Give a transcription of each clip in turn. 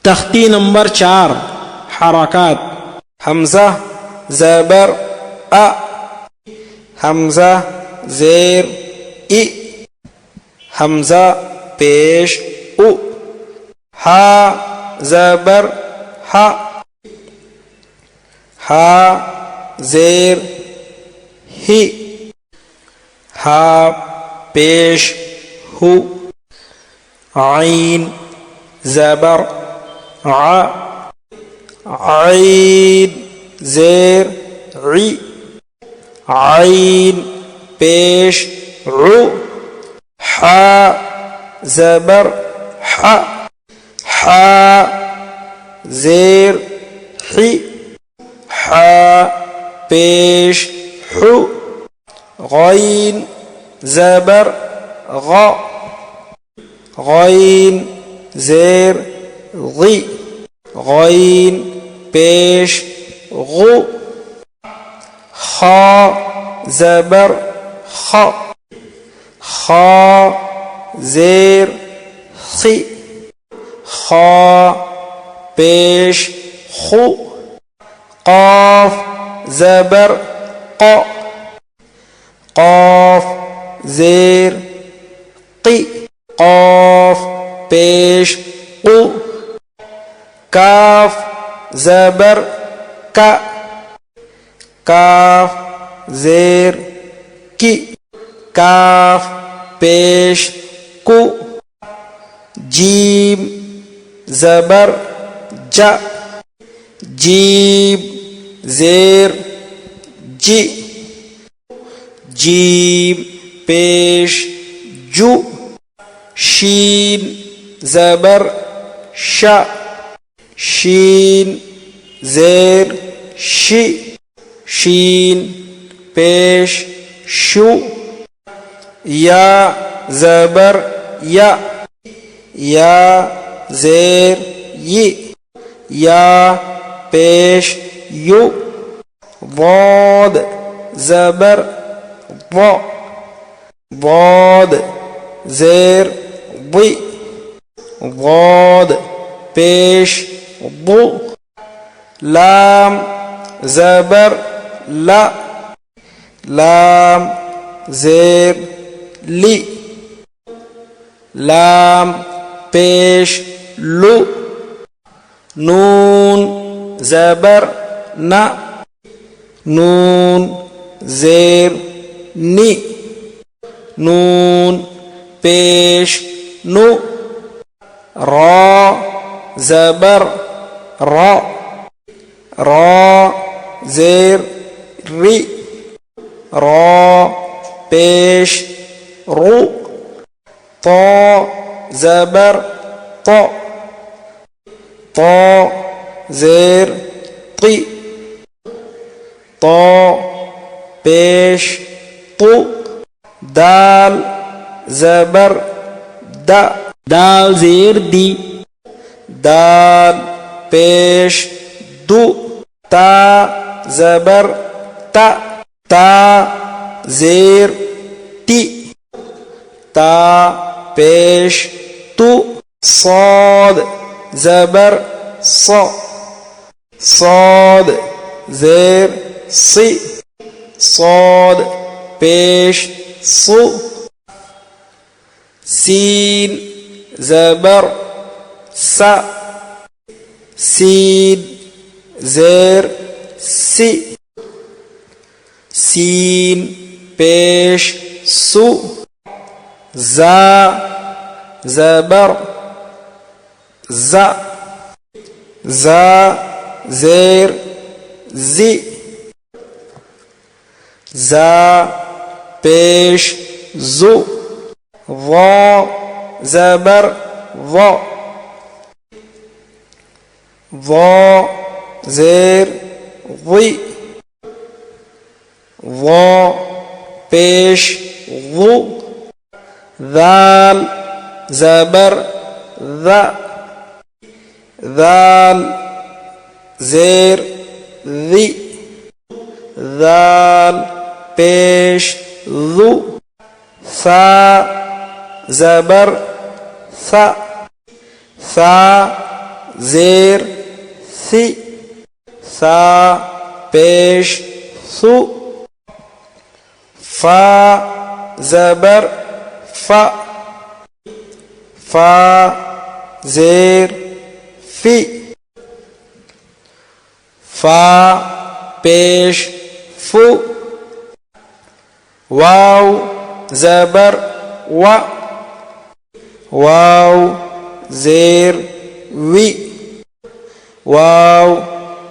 तख्ती नंबर 4 हरकत। हमजा ज़बर अ, हमजा ज़ेर इ, हमजा पेश उ, हा ज़बर हा, हा ज़ेर ही, हा पेश हु, आइन ज़बर आ, आइन ज़ेर इ, आइन पेश उ, हा ज़बर हा, हा ज़ेर ही, हा पेश हु, गैन ज़बर ग, गैन ज़ेर गी, गैन पेश गु, खा ज़बर ख, खा ज़ेर खी, खा पेश खु, क़ाफ ज़बर क़, क़ाफ ज़ेर क़ी, क़ाफ पेश क़ु, काफ ज़बर का, काफ ज़ेर की, काफ पेश कु, जीम ज़बर जा, जीम ज़ेर जी, जीम पेश जू, शीन ज़बर शा, शीन ज़ेर शी, शीन पेश शु, या ज़बर या, या ज़ेर ये, या पेश यु, वाद ज़बर वा, वाद ज़ेर वी, वाद पेश बु, लाम ज़बर ला, लाम ज़ेर ली, लाम पेश लु, नून ज़बर ना, नून ज़ेर नी, नून पेश नु, रा ज़बर रा, रा ज़ेर री, रा पेश रु, ता ज़बर ता, ता ज़ेर ती, ता पेश तु, दाल ज़बर दा, दाल ज़ेर दी, दाल पेश दु, ता ज़बर ता, ता ज़ेर ती, ता पेश तु, साद ज़बर सा, साद ज़ेर सी, साद पेश सु, सीन ज़बर सा, सीन ज़ेर सी, सीन पेश सु, जा ज़बर जा, जा ज़ेर जी, जा पेश जु, वा ज़बर वा, वा ज़ेर वी, वा पेश वु, दाल ज़बर दा, दाल ज़ेर दी, दाल पेश दु, सा ज़बर सा, सा ज़ेर सी, सा पेश सु, फा ज़बर फा, फा ज़ेर फी, फा पेश फु, वाव ज़बर वा, वाव ज़ेर वी, वाव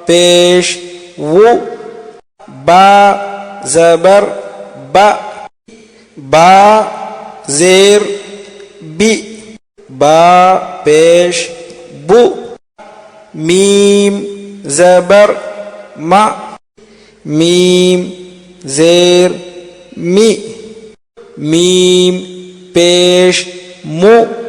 पेश वु, बा ज़बर बा, बा ज़ेर बी, बा पेश बु, मीम ज़बर मा, मीम ज़ेर मी, मीम पेश मु,